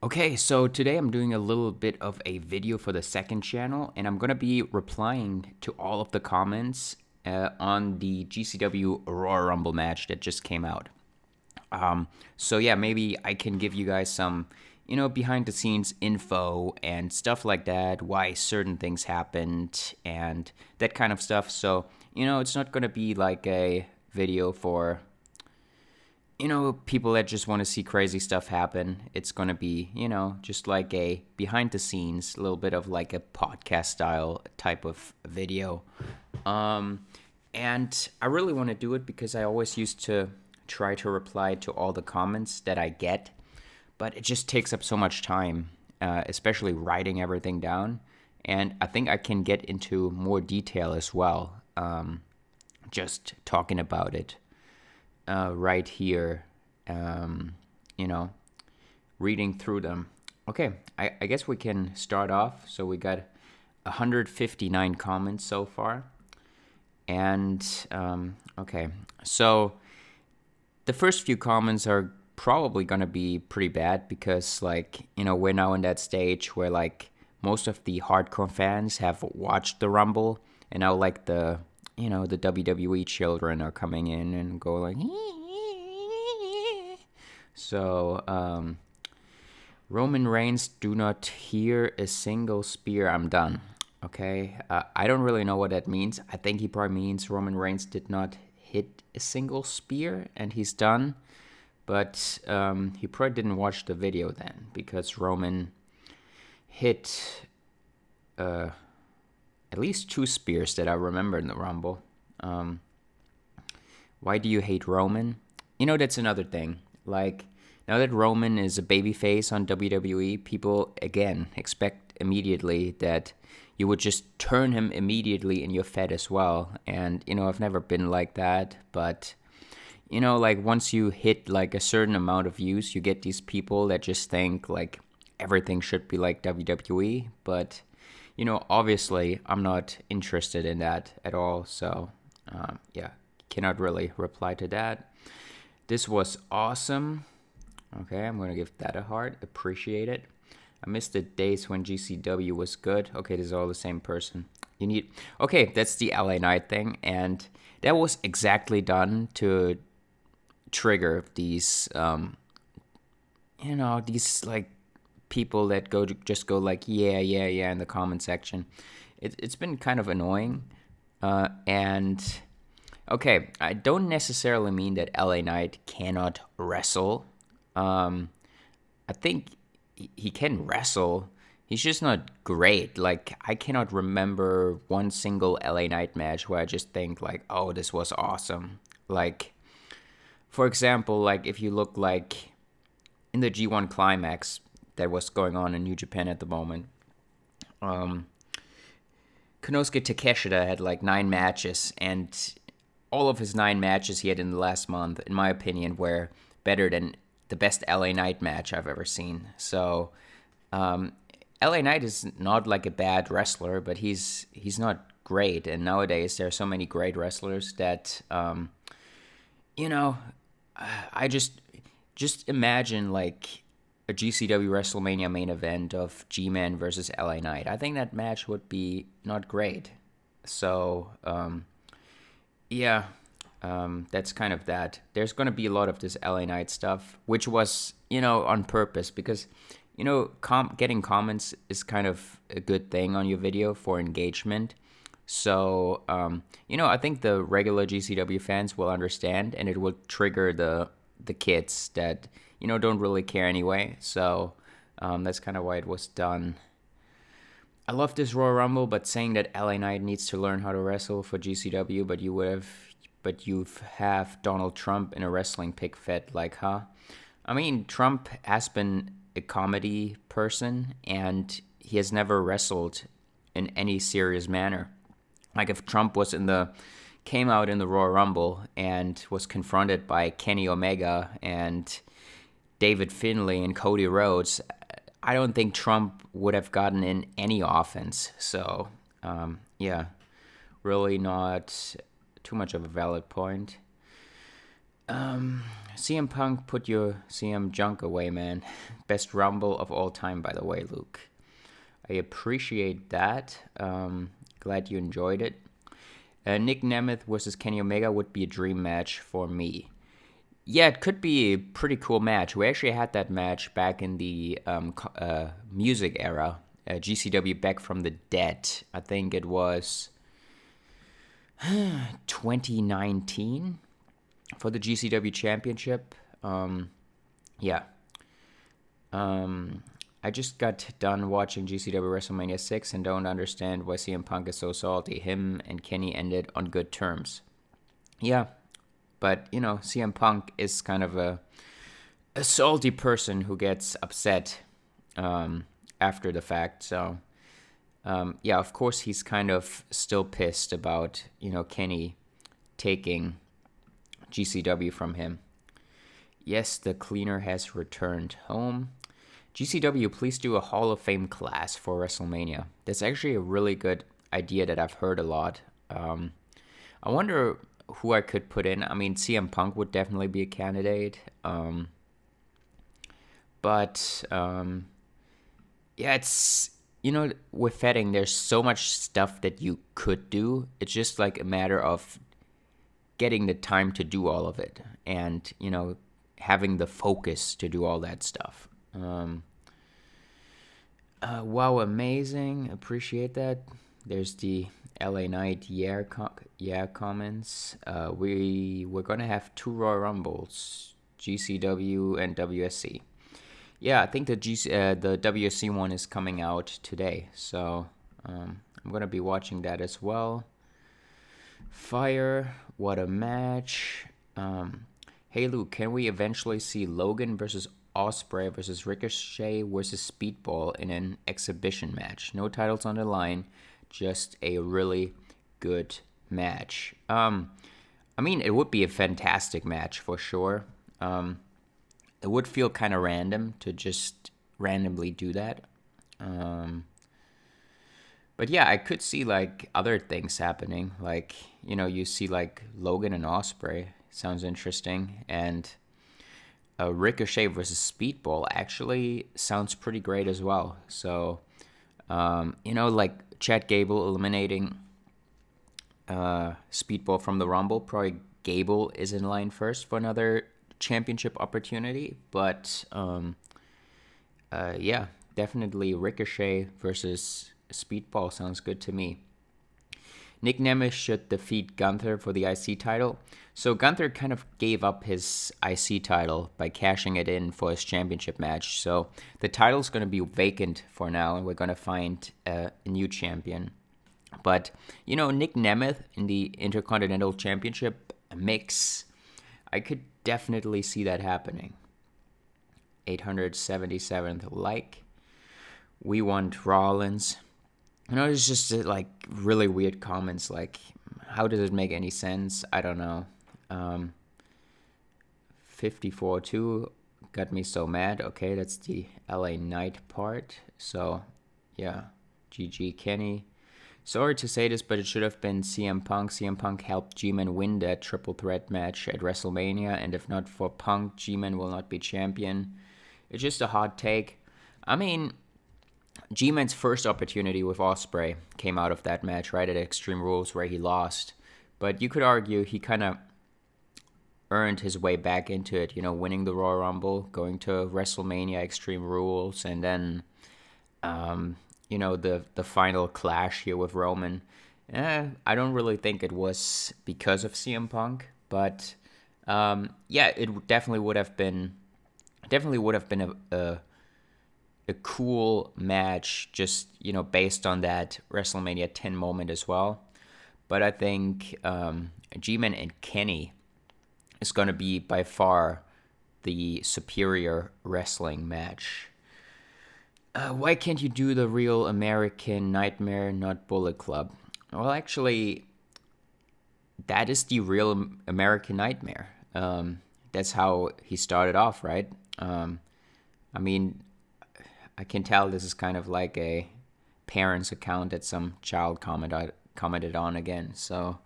Okay, so today I'm doing a little bit of a video for the second channel, and I'm gonna be replying to all of the comments on the GCW Royal Rumble match that just came out. So yeah, maybe I can give you guys some, behind the scenes info and stuff like that, why certain things happened and that kind of stuff. So, it's not gonna be like a video for people that just want to see crazy stuff happen. It's going to be, just like a behind the scenes, a little bit of like a podcast style type of video. And I really want to do it because I always used to try to reply to all the comments that I get, but it just takes up so much time, especially writing everything down. And I think I can get into more detail as well, just talking about it right here, you know, reading through them. Okay, I guess we can start off. So we got 159 comments so far. And, okay, so the first few comments are probably going to be pretty bad because, we're now in that stage where, most of the hardcore fans have watched the Rumble, and now, the WWE children are coming in and go like, so, Roman Reigns do not hear a single spear, I'm done. Okay, I don't really know what that means. I think he probably means Roman Reigns did not hit a single spear and he's done. But he probably didn't watch the video then because Roman hit at least 2 spears that I remember in the Rumble. Why do you hate Roman? That's another thing. Now that Roman is a babyface on WWE, people, again, expect immediately that you would just turn him immediately in your Fed as well. And, I've never been like that. But, once you hit, a certain amount of views, you get these people that just think, everything should be like WWE. But, obviously, I'm not interested in that at all. So, yeah, cannot really reply to that. This was awesome. Okay, I'm going to give that a heart. Appreciate it. I miss the days when GCW was good. Okay, this is all the same person. Okay, that's the LA Knight thing. And that was exactly done to trigger these, people that just go yeah in the comment section. It's been kind of annoying. And okay, I don't necessarily mean that LA Knight cannot wrestle. I think he can wrestle. He's just not great. I cannot remember one single LA Knight match where I just think oh, this was awesome. For example, if you look in the G1 Climax that was going on in New Japan at the moment, Konosuke Takeshita had 9 matches, and all of his 9 matches he had in the last month, in my opinion, were better than the best LA Knight match I've ever seen. So, LA Knight is not a bad wrestler, but he's not great. And nowadays there are so many great wrestlers that, I just imagine a GCW WrestleMania main event of G-Man versus LA Knight. I think that match would be not great. So, yeah. That's kind of that. There's going to be a lot of this LA Knight stuff, which was, on purpose because, getting comments is kind of a good thing on your video for engagement. So, I think the regular GCW fans will understand, and it will trigger the kids that, don't really care anyway. So, that's kind of why it was done. I love this Royal Rumble, but saying that LA Knight needs to learn how to wrestle for GCW, but you have Donald Trump in a wrestling pick fed, huh? I mean, Trump has been a comedy person, and he has never wrestled in any serious manner. If Trump came out in the Royal Rumble and was confronted by Kenny Omega and David Finlay and Cody Rhodes, I don't think Trump would have gotten in any offense. So, yeah, really not too much of a valid point. CM Punk, put your CM junk away, man. Best Rumble of all time, by the way, Luke. I appreciate that. Glad you enjoyed it. Nick Nemeth versus Kenny Omega would be a dream match for me. Yeah, it could be a pretty cool match. We actually had that match back in the music era. GCW Back from the Dead. I think it was 2019 for the GCW Championship. Yeah. I just got done watching GCW WrestleMania 6 and don't understand why CM Punk is so salty. Him and Kenny ended on good terms. Yeah, but, CM Punk is kind of a salty person who gets upset after the fact. So, yeah, of course he's kind of still pissed about, Kenny taking GCW from him. Yes, the cleaner has returned home. GCW, please do a Hall of Fame class for WrestleMania. That's actually a really good idea that I've heard a lot. I wonder who I could put in. I mean, CM Punk would definitely be a candidate. But yeah, it's, with Fetting, there's so much stuff that you could do. It's just like a matter of getting the time to do all of it and, having the focus to do all that stuff. Wow, amazing. Appreciate that. There's the LA Knight comments. We're gonna have 2 Royal Rumbles, GCW and WSC. Yeah, I think the WSC one is coming out today, so I'm gonna be watching that as well. Fire, what a match. Hey Luke, can we eventually see Logan versus Ospreay versus Ricochet versus Speedball in an exhibition match? No titles on the line, just a really good match. I mean, it would be a fantastic match for sure. It would feel kind of random to just randomly do that. But yeah, I could see like other things happening. Like, you see like Logan and Ospreay. Sounds interesting. And Ricochet versus Speedball actually sounds pretty great as well. So, like Chad Gable eliminating Speedball from the Rumble. Probably Gable is in line first for another championship opportunity. But, yeah, definitely Ricochet versus Speedball sounds good to me. Nick Nemeth should defeat Gunther for the IC title. So Gunther kind of gave up his IC title by cashing it in for his championship match. So the title's going to be vacant for now, and we're going to find a new champion. But, Nick Nemeth in the Intercontinental Championship mix, I could definitely see that happening. 877th like. We want Rollins. It's just like really weird comments like, how does it make any sense? I don't know. 54-2 got me so mad. Okay, that's the LA Knight part. So, yeah, GG Kenny. Sorry to say this, but it should have been CM Punk. CM Punk helped G-Man win that triple threat match at WrestleMania, and if not for Punk, G-Man will not be champion. It's just a hot take. I mean, G-Man's first opportunity with Ospreay came out of that match, right, at Extreme Rules, where he lost. But you could argue he kind of earned his way back into it, winning the Royal Rumble, going to WrestleMania Extreme Rules, and then, the final clash here with Roman. I don't really think it was because of CM Punk, but, yeah, it definitely would have been a cool match, just, based on that WrestleMania 10 moment as well. But I think G-Man and Kenny is going to be by far the superior wrestling match. Why can't you do the Real American Nightmare, not Bullet Club? Well, actually, that is the Real American Nightmare. That's how he started off, right? I mean, I can tell this is kind of like a parent's account that some child commented on again. So,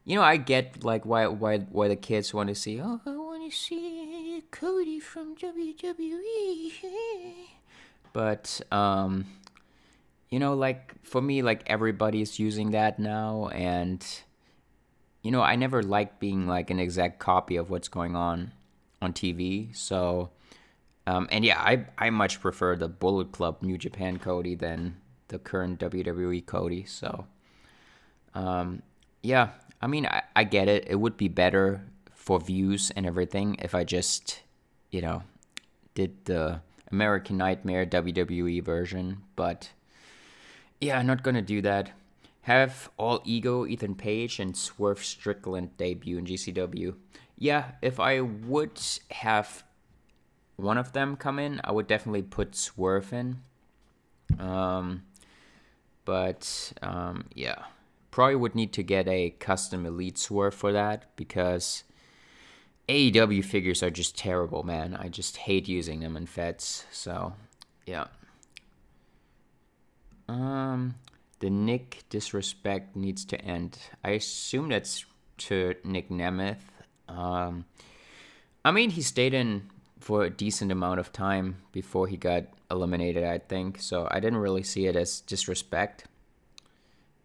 I get like why the kids want to see. Oh, I want to see Cody from WWE. But like for me, like everybody's using that now, and I never liked being like an exact copy of what's going on TV. So, and yeah, I much prefer the Bullet Club New Japan Cody than the current WWE Cody. So, yeah, I mean, I get it. It would be better for views and everything if I just, did the American Nightmare WWE version. But yeah, I'm not gonna do that. Have All Ego, Ethan Page, and Swerve Strickland debut in GCW. Yeah, if I would have one of them come in, I would definitely put Swerve in. Yeah, probably would need to get a custom Elite Swerve for that because AEW figures are just terrible, man. I just hate using them in Feds. So, yeah. The Nick disrespect needs to end. I assume that's to Nick Nemeth. I mean, he stayed in for a decent amount of time before he got eliminated, I think. So I didn't really see it as disrespect.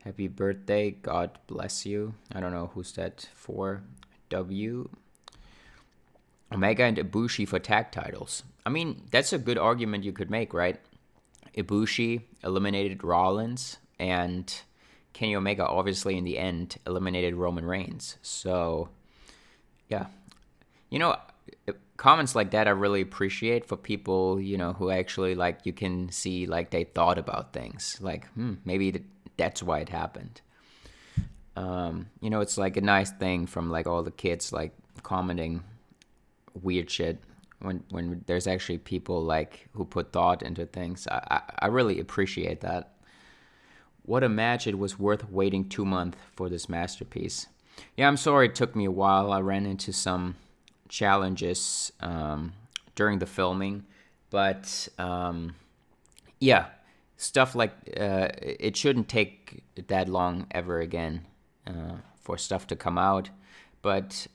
Happy birthday. God bless you. I don't know who's that for. W. Omega and Ibushi for tag titles. I mean, that's a good argument you could make, right? Ibushi eliminated Rollins, and Kenny Omega obviously in the end eliminated Roman Reigns. So, yeah. Comments like that I really appreciate for people, who actually, like, you can see, like, they thought about things. Like, maybe that's why it happened. It's like a nice thing from, like, all the kids, like, commenting weird shit when there's actually people like who put thought into things. I really appreciate that. What a match. It was worth waiting 2 months for this masterpiece. Yeah, I'm sorry it took me a while. I ran into some challenges during the filming, but yeah, stuff like it shouldn't take that long ever again for stuff to come out. But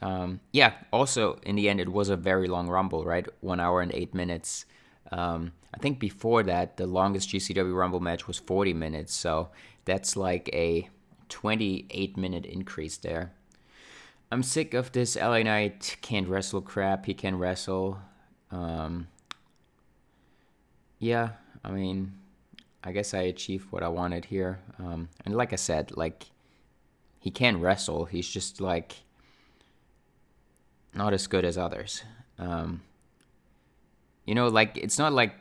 yeah, also in the end, it was a very long Rumble, right? 1 hour and 8 minutes. I think before that, the longest GCW Rumble match was 40 minutes. So that's like a 28-minute increase there. I'm sick of this LA Knight can't wrestle crap. He can wrestle. Yeah, I mean, I guess I achieved what I wanted here. And like I said, like, he can wrestle. He's just like not as good as others. Like, it's not like,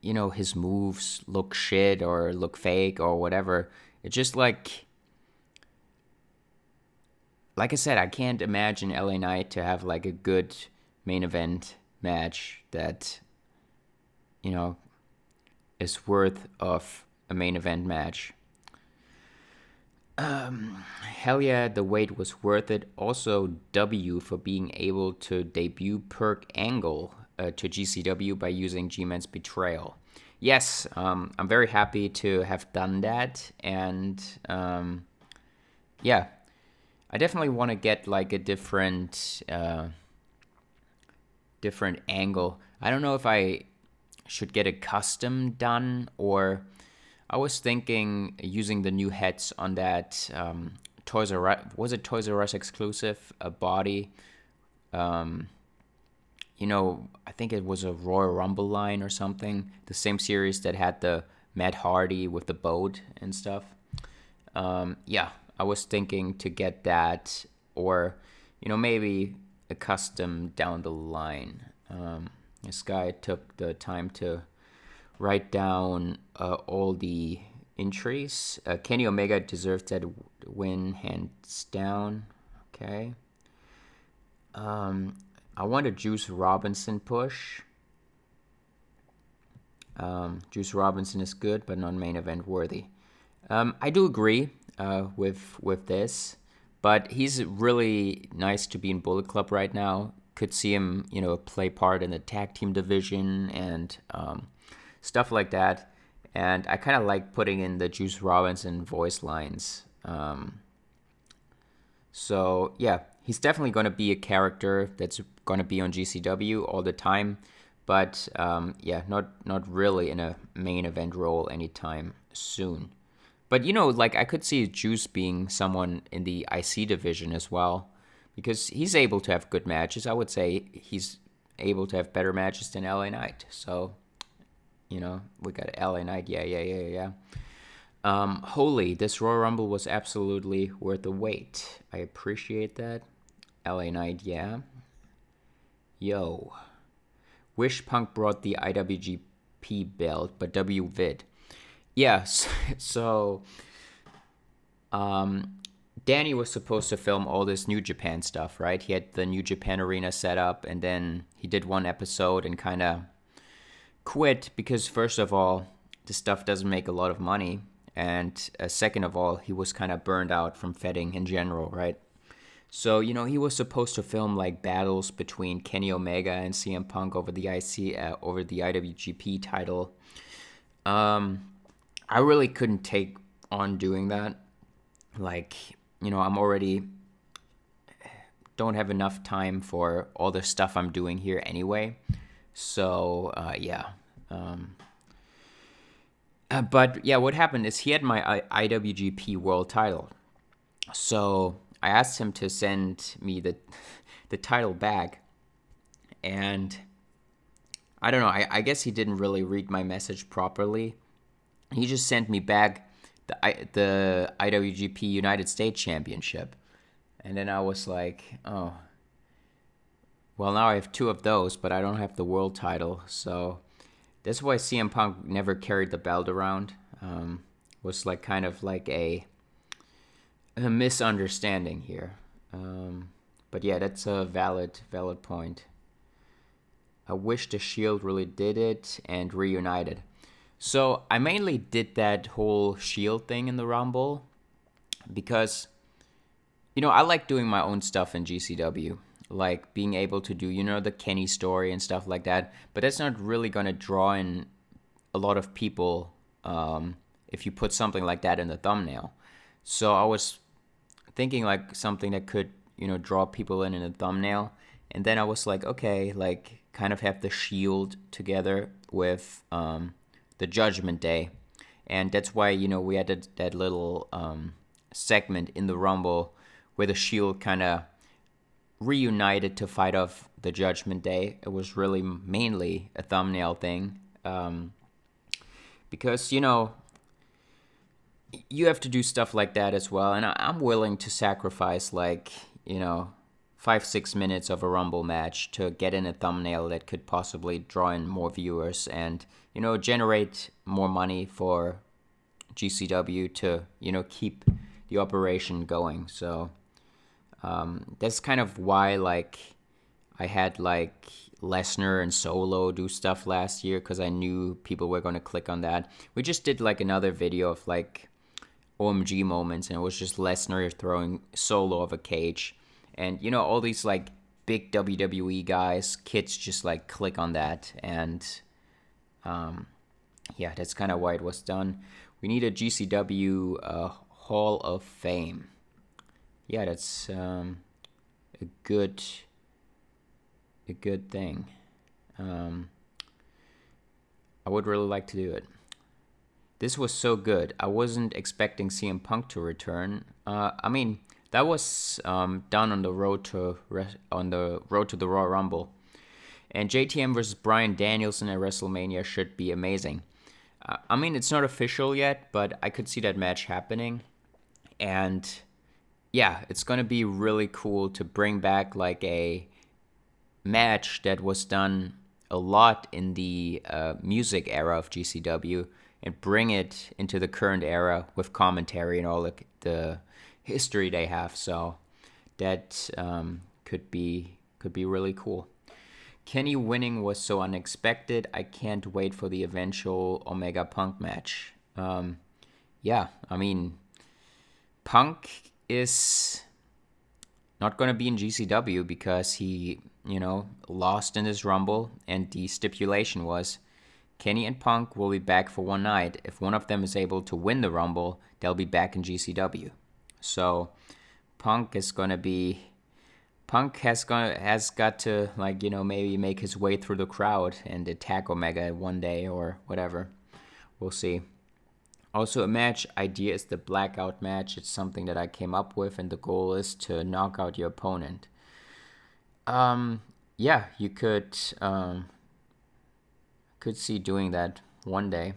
his moves look shit or look fake or whatever. It's just like I said, I can't imagine LA Knight to have like a good main event match that, is worth of a main event match. Hell yeah, the wait was worth it. Also, W for being able to debut Perk Angle to GCW by using G-Man's Betrayal. Yes, I'm very happy to have done that, and yeah, I definitely want to get like a different angle. I don't know if I should get a custom done, or I was thinking using the new heads on that Toys R Us, was it Toys R Us exclusive body? I think it was a Royal Rumble line or something. The same series that had the Matt Hardy with the boat and stuff. Yeah, I was thinking to get that, or maybe a custom down the line. This guy took the time to write down all the entries. Kenny Omega deserves that win, hands down. Okay. I want a Juice Robinson push. Juice Robinson is good, but not main event worthy. I do agree with this, but he's really nice to be in Bullet Club right now. Could see him, play part in the tag team division and stuff like that. And I kind of like putting in the Juice Robinson voice lines. So yeah, he's definitely going to be a character that's going to be on GCW all the time, but yeah, not really in a main event role anytime soon. But like I could see Juice being someone in the IC division as well, because he's able to have good matches. I would say he's able to have better matches than LA Knight. So we got LA Knight. Yeah. Holy, this Royal Rumble was absolutely worth the wait. I appreciate that. LA Knight, yeah. Yo. Wish Punk brought the IWGP belt, but W vid. Yes, so Danny was supposed to film all this New Japan stuff, right? He had the New Japan arena set up, and then he did one episode and kind of quit because, first of all, the stuff doesn't make a lot of money. And second of all, he was kind of burned out from fetting in general, right? So, he was supposed to film like battles between Kenny Omega and CM Punk over the over the IWGP title. I really couldn't take on doing that. Like, I'm already don't have enough time for all the stuff I'm doing here anyway. So, yeah. But yeah, what happened is he had my IWGP World Title, so I asked him to send me the title back, and I don't know. I guess he didn't really read my message properly. He just sent me back the IWGP United States Championship, and then I was like, oh, well, now I have two of those, but I don't have the world title, so. That's why CM Punk never carried the belt around. Was like kind of like a misunderstanding here. But yeah, that's a valid point. I wish the Shield really did it and reunited. So I mainly did that whole Shield thing in the Rumble because, I like doing my own stuff in GCW. Like being able to do, the Kenny story and stuff like that. But that's not really going to draw in a lot of people if you put something like that in the thumbnail. So I was thinking like something that could, draw people in the thumbnail. And then I was like, okay, like kind of have the Shield together with the Judgment Day. And that's why, we had that little segment in the Rumble where the Shield kind of reunited to fight off the Judgment Day. It was really mainly a thumbnail thing. Because, you have to do stuff like that as well. And I'm willing to sacrifice 5-6 minutes of a Rumble match to get in a thumbnail that could possibly draw in more viewers and, generate more money for GCW to, keep the operation going. So that's kind of why, I had, Lesnar and Solo do stuff last year because I knew people were going to click on that. We just did, another video of, OMG moments, and it was just Lesnar throwing Solo off a cage. And, all these, big WWE guys, kids just, click on that. And, yeah, that's kind of why it was done. We need a GCW Hall of Fame. Yeah, that's a good thing. I would really like to do it. This was so good. I wasn't expecting CM Punk to return. I mean, that was done on the road to the Royal Rumble, and JTM versus Bryan Danielson at WrestleMania should be amazing. I mean, it's not official yet, but I could see that match happening, and yeah, it's gonna be really cool to bring back a match that was done a lot in the music era of GCW and bring it into the current era with commentary and all the history they have. So that could be really cool. Kenny winning was so unexpected. I can't wait for the eventual Omega Punk match. Yeah, I mean, Punk is not going to be in GCW because he, lost in this Rumble, and the stipulation was Kenny and Punk will be back for one night. If one of them is able to win the Rumble, they'll be back in GCW. So Punk is gonna be has got to, like, maybe make his way through the crowd and attack Omega one day or whatever. We'll see. Also, a match idea is the blackout match. It's something that I came up with, and the goal is to knock out your opponent. Yeah, you could see doing that one day.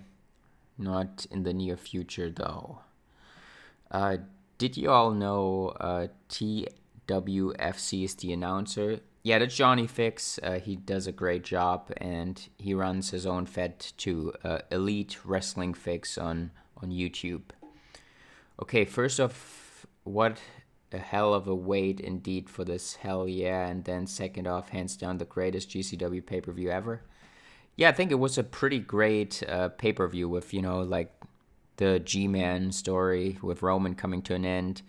Not in the near future, though. Did you all know TWFC is the announcer? Yeah, that's Johnny Fix. He does a great job, and he runs his own fed too. Elite Wrestling Fix on YouTube. Okay, first off, what a hell of a wait indeed for this, hell yeah. And then second off, hands down, the greatest GCW pay-per-view ever. Yeah, I think it was a pretty great pay-per-view with, like the G-Man story with Roman coming to an end.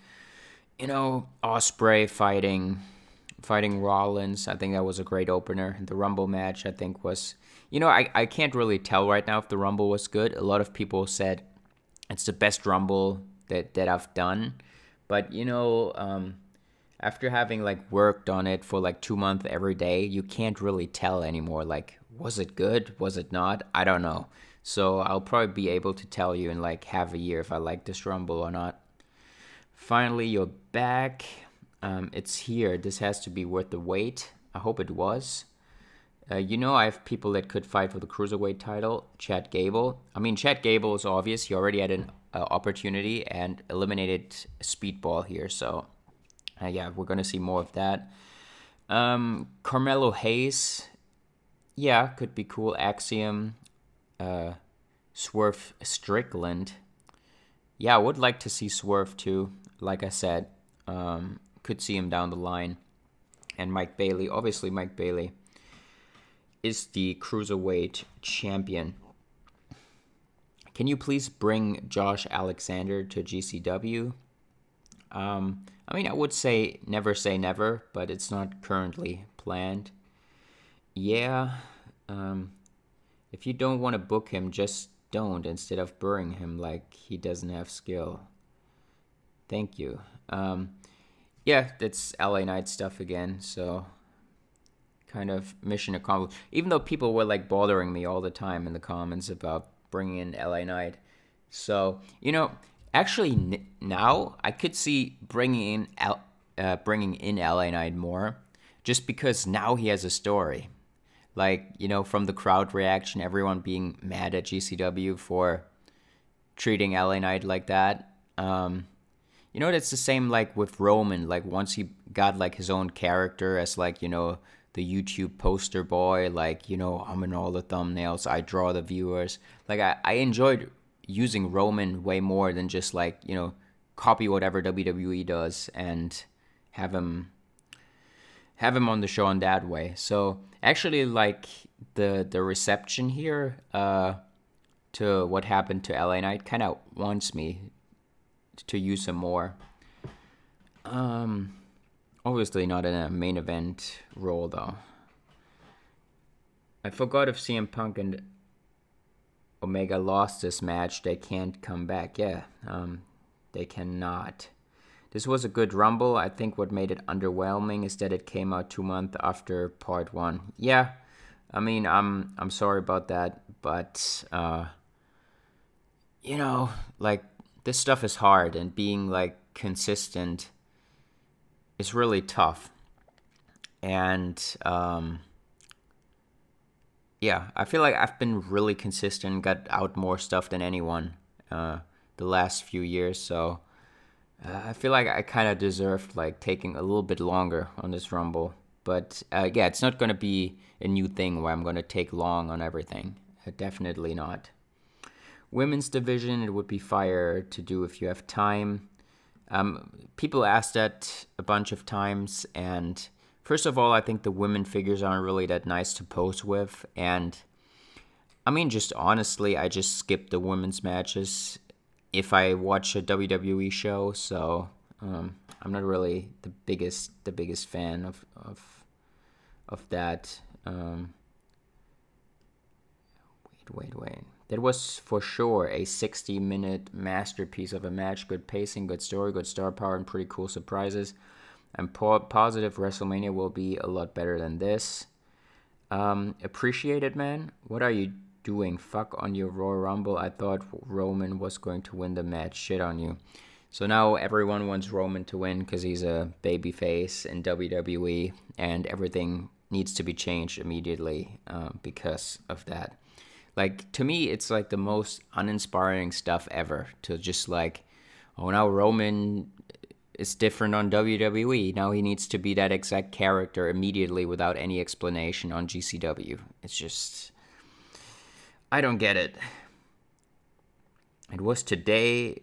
Ospreay fighting Rollins. I think that was a great opener. The Rumble match, I think, was... I can't really tell right now if the Rumble was good. A lot of people said it's the best Rumble that I've done. But, after having, like, worked on it for, like, 2 months every day, you can't really tell anymore. Like, was it good? Was it not? I don't know. So I'll probably be able to tell you in, like, half a year if I like this Rumble or not. Finally, you're back. It's here. This has to be worth the wait. I hope it was. I have people that could fight for the Cruiserweight title. Chad Gable. I mean, Chad Gable is obvious. He already had an opportunity and eliminated Speedball here. So, yeah, we're going to see more of that. Carmelo Hayes. Yeah, could be cool. Axiom. Swerve Strickland. Yeah, I would like to see Swerve too. Like I said, could see him down the line. And Mike Bailey. Obviously, Mike Bailey is the Cruiserweight champion. Can you please bring Josh Alexander to GCW? I would say never, but it's not currently planned. Yeah, if you don't want to book him, just don't, instead of burying him like he doesn't have skill. Thank you. Yeah, that's LA Knight stuff again, so kind of mission accomplished. Even though people were, like, bothering me all the time in the comments about bringing in LA Knight. So, actually now I could see bringing in LA Knight more, just because now he has a story. Like, from the crowd reaction, everyone being mad at GCW for treating LA Knight like that. That's the same, like, with Roman. Like, once he got, like, his own character as, like, the YouTube poster boy, like, I'm in all the thumbnails, I draw the viewers. Like, I enjoyed using Roman way more than just, like, copy whatever WWE does and have him on the show in that way. So actually, like, the reception here to what happened to LA Knight kind of wants me to use him more. Obviously not in a main event role, though. I forgot if CM Punk and Omega lost this match, they can't come back. Yeah, they cannot. This was a good Rumble. I think what made it underwhelming is that it came out 2 months after Part 1. Yeah, I'm sorry about that, but like, this stuff is hard, and being, like, consistent is really tough. And yeah, I feel like I've been really consistent, got out more stuff than anyone the last few years, so I feel like I kind of deserved, like, taking a little bit longer on this Rumble. But yeah, it's not going to be a new thing where I'm going to take long on everything. Definitely not. Women's division, it would be fire to do if you have time. People asked that a bunch of times, and first of all, I think the women figures aren't really that nice to pose with, and just honestly, I just skip the women's matches if I watch a WWE show, so I'm not really the biggest fan of that. Wait Wait. That was for sure a 60-minute masterpiece of a match. Good pacing, good story, good star power, and pretty cool surprises. I'm positive WrestleMania will be a lot better than this. Appreciate it, man. What are you doing? Fuck on your Royal Rumble. I thought Roman was going to win the match. Shit on you. So now everyone wants Roman to win because he's a babyface in WWE, and everything needs to be changed immediately because of that. Like, to me, it's like the most uninspiring stuff ever to just like, oh, now Roman is different on WWE. Now he needs to be that exact character immediately without any explanation on GCW. It's just, I don't get it. I was today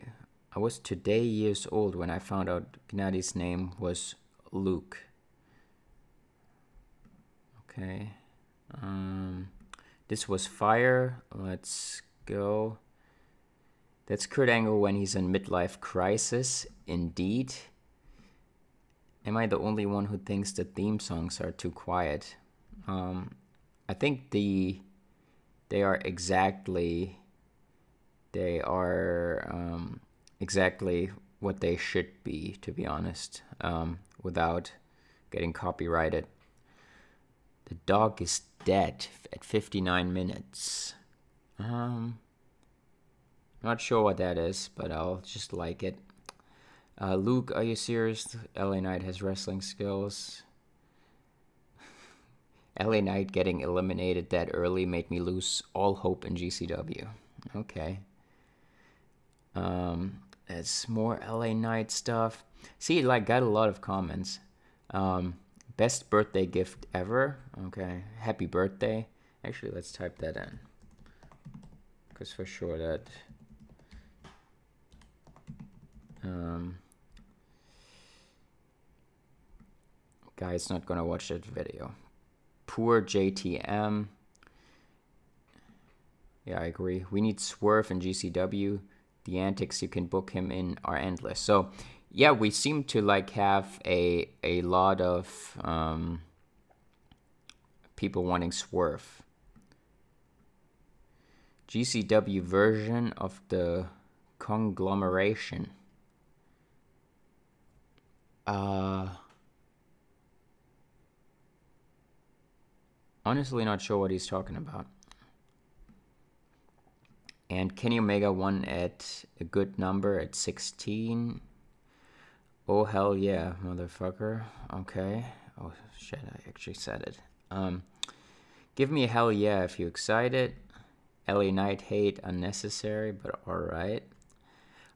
years old when I found out Gennadi's name was Luke. Okay. This was fire. Let's go. That's Kurt Angle when he's in midlife crisis. Indeed. Am I the only one who thinks the theme songs are too quiet? I think they are exactly what they should be, to be honest, without getting copyrighted. The dog is dead at 59 minutes. Not sure what that is, but I'll just like it. Luke, are you serious? LA Knight has wrestling skills. LA Knight getting eliminated that early made me lose all hope in GCW. Okay. It's more LA Knight stuff. See, like, got a lot of comments. Best birthday gift ever. Okay. Happy birthday. Actually, let's type that in. Because for sure that... guy's not gonna watch that video. Poor JTM. Yeah, I agree. We need Swerve in GCW. The antics you can book him in are endless. So, yeah, we seem to like have a lot of people wanting Swerve. GCW version of the conglomeration. Honestly, not sure what he's talking about. And Kenny Omega won at a good number at 16. Oh, hell yeah, motherfucker. Okay. Oh, shit, I actually said it. Give me a hell yeah if you're excited. LA Knight hate unnecessary, but alright.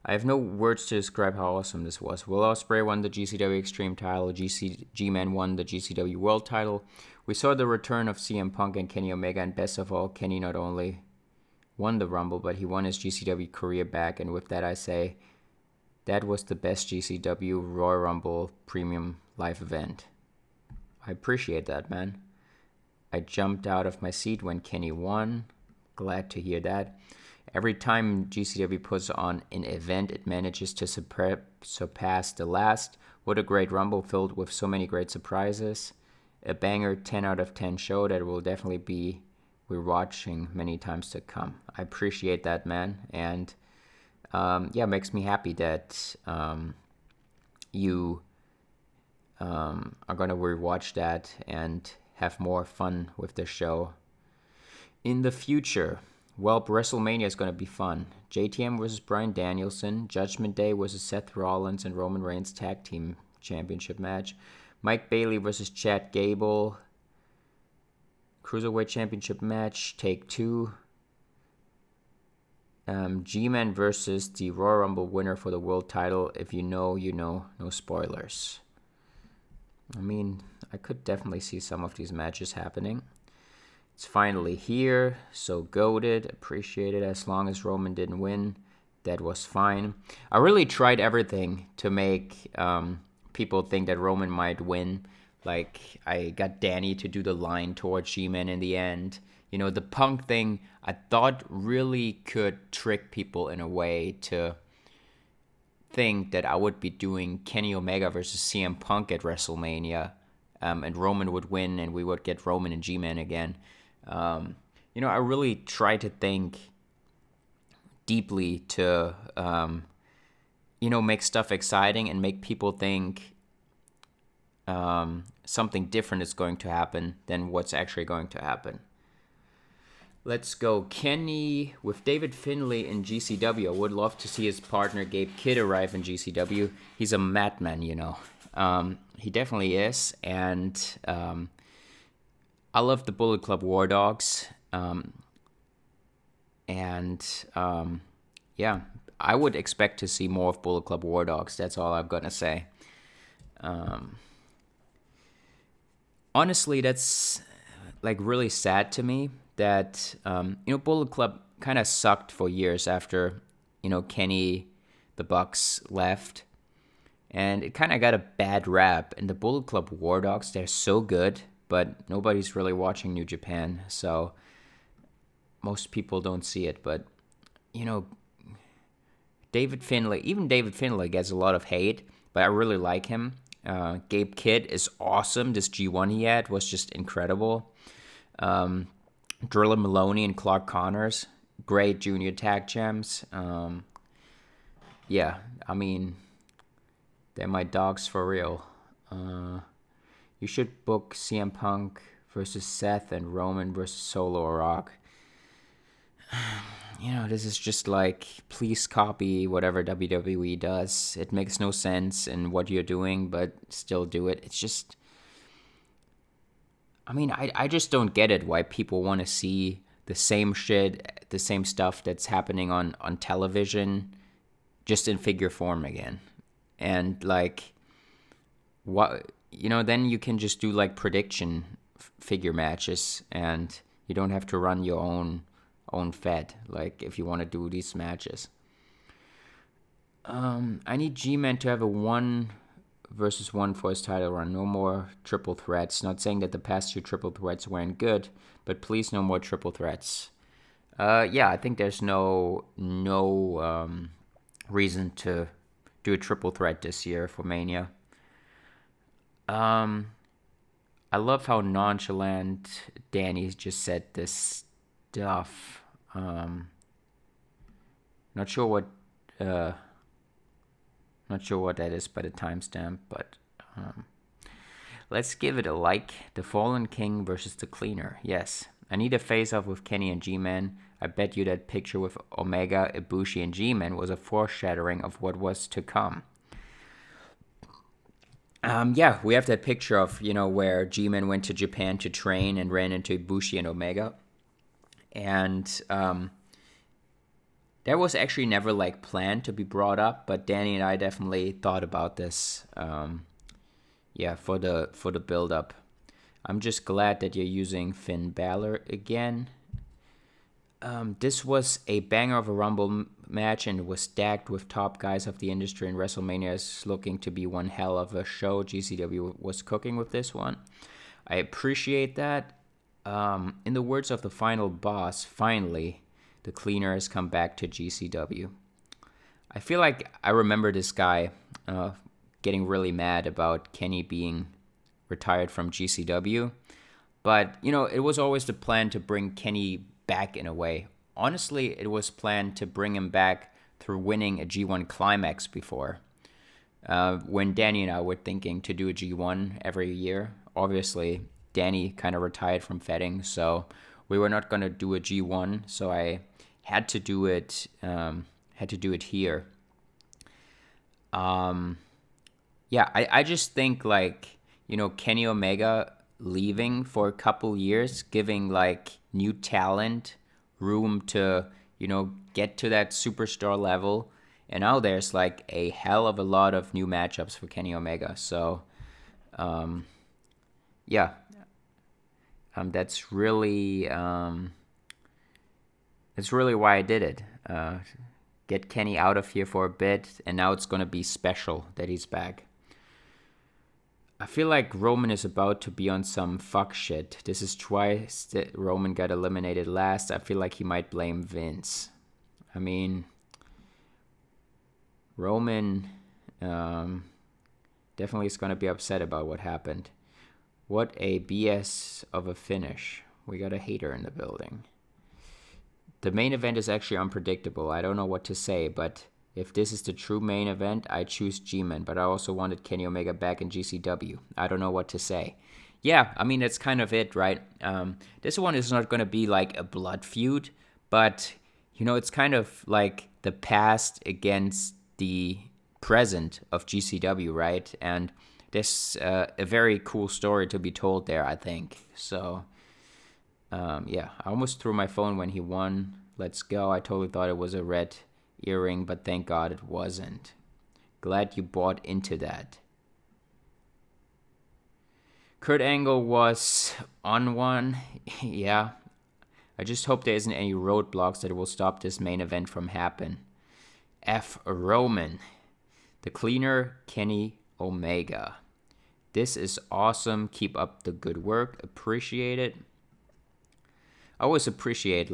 I have no words to describe how awesome this was. Will Ospreay won the GCW Extreme title. G-Man won the GCW World title. We saw the return of CM Punk and Kenny Omega, and best of all, Kenny not only won the Rumble, but he won his GCW career back, and with that I say, that was the best GCW Royal Rumble premium live event. I appreciate that, man. I jumped out of my seat when Kenny won. Glad to hear that. Every time GCW puts on an event, it manages to surpass the last. What a great Rumble filled with so many great surprises. A banger 10 out of 10 show that will definitely be rewatching many times to come. I appreciate that, man. And yeah, it makes me happy that you are going to rewatch that and have more fun with the show in the future. Well, WrestleMania is going to be fun. JTM versus Bryan Danielson. Judgment Day versus Seth Rollins and Roman Reigns Tag Team Championship match. Mike Bailey versus Chad Gable. Cruiserweight Championship match. Take 2. G-Man versus the Royal Rumble winner for the world title. If you know, you know. No spoilers. I mean, I could definitely see some of these matches happening. It's finally here, so goated, appreciate it. As long as Roman didn't win, that was fine. I really tried everything to make people think that Roman might win. Like, I got Danny to do the line towards G-Man in the end. You know, the Punk thing, I thought really could trick people in a way to think that I would be doing Kenny Omega versus CM Punk at WrestleMania, and Roman would win, and we would get Roman and G-Man again. You I really try to think deeply to, make stuff exciting and make people think something different is going to happen than what's actually going to happen. Let's go. Kenny with David Finlay in GCW. I would love to see his partner Gabe Kidd arrive in GCW. He's a madman, He definitely is. And I love the Bullet Club War Dogs. Yeah, I would expect to see more of Bullet Club War Dogs. That's all I'm going to say. Honestly, that's like really sad to me that, Bullet Club kind of sucked for years after, Kenny, the Bucks left. And it kind of got a bad rap. And the Bullet Club War Dogs, they're so good, but nobody's really watching New Japan. So most people don't see it. But, David Finlay gets a lot of hate, but I really like him. Gabe Kidd is awesome. This G1 he had was just incredible. Drilla Maloney and Clark Connors, great junior tag champs. Yeah, I mean, they're my dogs for real. You should book CM Punk versus Seth and Roman versus Solo or Rock. This is just like, please copy whatever WWE does. It makes no sense in what you're doing, but still do it. It's just, I just don't get it why people want to see the same shit, the same stuff that's happening on television, just in figure form again. And like, what, then you can just do like prediction figure matches, and you don't have to run your own fed, like if you want to do these matches. I need G-Man to have a 1-versus-1 for his title run. No more triple threats. Not saying that the past 2 triple threats weren't good, but please no more triple threats. Yeah, I think there's no reason to do a triple threat this year for Mania. I love how nonchalant Danny just said this stuff. Not sure what that is by the timestamp, but let's give it a like. The Fallen King versus the Cleaner. Yes, I need a face-off with Kenny and G-Man. I bet you that picture with Omega, Ibushi, and G-Man was a foreshadowing of what was to come. Yeah, we have that picture of, where G-Man went to Japan to train and ran into Ibushi and Omega. And that was actually never like planned to be brought up, but Danny and I definitely thought about this. Yeah, for the build up. I'm just glad that you're using Finn Balor again. This was a banger of a Rumble match, and it was stacked with top guys of the industry, and WrestleMania is looking to be one hell of a show. GCW was cooking with this one. I appreciate that. In the words of the final boss, finally, the Cleaner has come back to GCW. I feel like I remember this guy getting really mad about Kenny being retired from GCW. But, it was always the plan to bring Kenny back in a way. Honestly, it was planned to bring him back through winning a G1 Climax before. When Danny and I were thinking to do a G1 every year, obviously Danny kind of retired from fedding, so we were not going to do a G1, so I had to do it here. Yeah, I just think like, Kenny Omega leaving for a couple years, giving like new talent room to, get to that superstar level. And now there's like a hell of a lot of new matchups for Kenny Omega. So, yeah, that's really why I did it. Get Kenny out of here for a bit, and now it's gonna be special that he's back. I feel like Roman is about to be on some fuck shit. This is twice that Roman got eliminated last. I feel like he might blame Vince. I mean, Roman definitely is going to be upset about what happened. What a BS of a finish. We got a hater in the building. The main event is actually unpredictable. I don't know what to say, but if this is the true main event, I choose G-Man, but I also wanted Kenny Omega back in GCW. I don't know what to say. Yeah, I mean, that's kind of it, right? This one is not going to be like a blood feud, but, it's kind of like the past against the present of GCW, right? And there's a very cool story to be told there, I think. So, yeah, I almost threw my phone when he won. Let's go. I totally thought it was a red earring, but thank God it wasn't. Glad you bought into that. Kurt Angle was on one. Yeah. I just hope there isn't any roadblocks that will stop this main event from happen. F. Roman. The cleaner, Kenny Omega. This is awesome. Keep up the good work. Appreciate it. I always appreciate,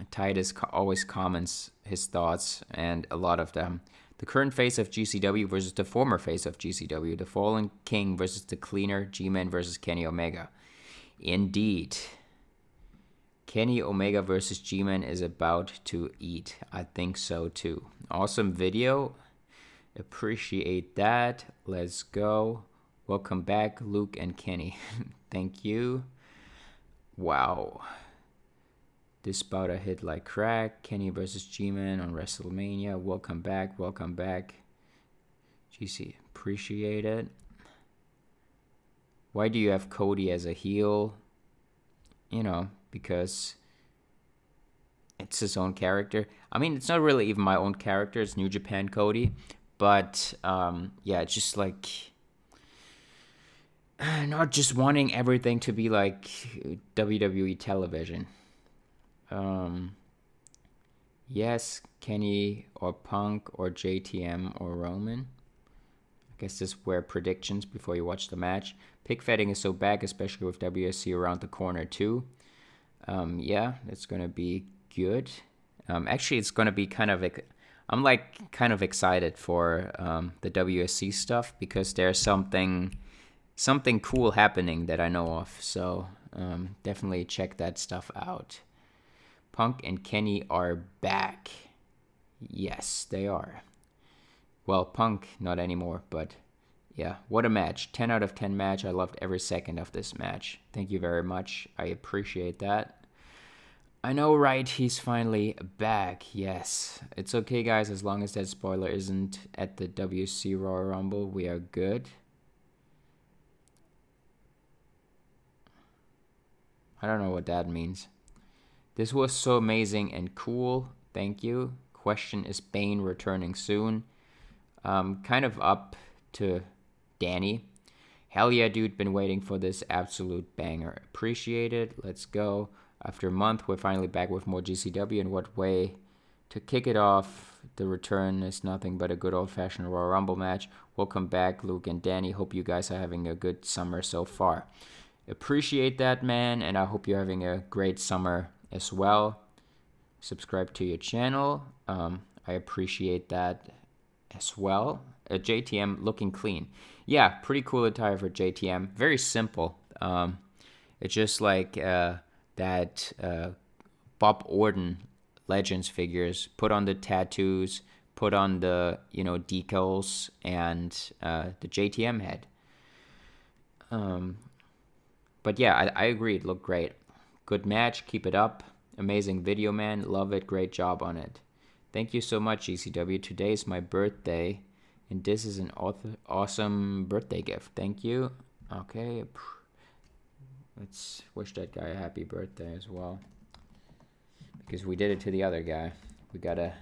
Titus always comments his thoughts, and a lot of them. The current face of GCW versus the former face of GCW. The Fallen King versus the cleaner, G-Man versus Kenny Omega. Indeed. Kenny Omega versus G-Man is about to eat. I think so too. Awesome video. Appreciate that. Let's go. Welcome back, Luke and Kenny. Thank you. Wow. This bout I hit like crack. Kenny versus G-Man on WrestleMania. Welcome back. Welcome back. GC, appreciate it. Why do you have Cody as a heel? Because it's his own character. I mean, it's not really even my own character. It's New Japan Cody. But, yeah, it's just like not just wanting everything to be like WWE television. Yes, Kenny or Punk or JTM or Roman. I guess this were predictions before you watch the match. Pig fetting is so back, especially with WSC around the corner too. Yeah, it's gonna be good. Actually, it's gonna be kind of kind of excited for the WSC stuff because there's something cool happening that I know of. So definitely check that stuff out. Punk and Kenny are back. Yes, they are. Well, Punk, not anymore, but yeah, what a match. 10 out of 10 match. I loved every second of this match. Thank you very much. I appreciate that. I know, right? He's finally back. Yes. It's okay, guys. As long as that spoiler isn't at the WC Royal Rumble, we are good. I don't know what that means. This was so amazing and cool. Thank you. Question, is Bane returning soon? Kind of up to Danny. Hell yeah, dude. Been waiting for this absolute banger. Appreciate it. Let's go. After a month, we're finally back with more GCW. And what way to kick it off? The return is nothing but a good old-fashioned Royal Rumble match. Welcome back, Luke and Danny. Hope you guys are having a good summer so far. Appreciate that, man. And I hope you're having a great summer as well. Subscribe to your channel. I appreciate that as well. JTM looking clean. Yeah, pretty cool attire for JTM. Very simple. It's just like that Bob Orton Legends figures. Put on the tattoos, put on the decals, and the JTM head. But yeah, I agree. It looked great. Good match. Keep it up. Amazing video, man. Love it. Great job on it. Thank you so much, GCW. Today is my birthday, and this is an awesome birthday gift. Thank you. Okay. Let's wish that guy a happy birthday as well. Because we did it to the other guy. We gotta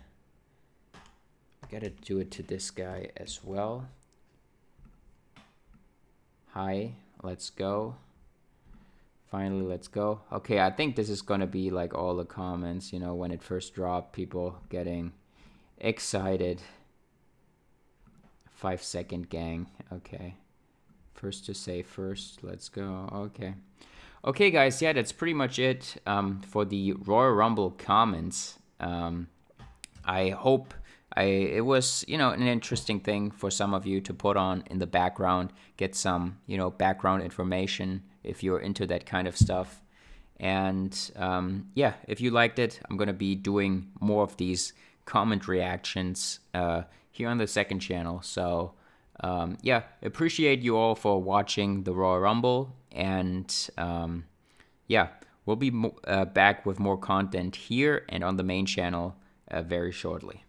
do it to this guy as well. Hi. Let's go. Finally, let's go. Okay, I think this is going to be like all the comments, when it first dropped, people getting excited. 5-second gang. Okay. First to say first. Let's go. Okay. Okay, guys. Yeah, that's pretty much it for the Royal Rumble comments. I hope it was, an interesting thing for some of you to put on in the background, get some, background information if you're into that kind of stuff. And yeah, if you liked it, I'm going to be doing more of these comment reactions here on the second channel. So yeah, appreciate you all for watching the Royal Rumble. And yeah, we'll be back with more content here and on the main channel very shortly.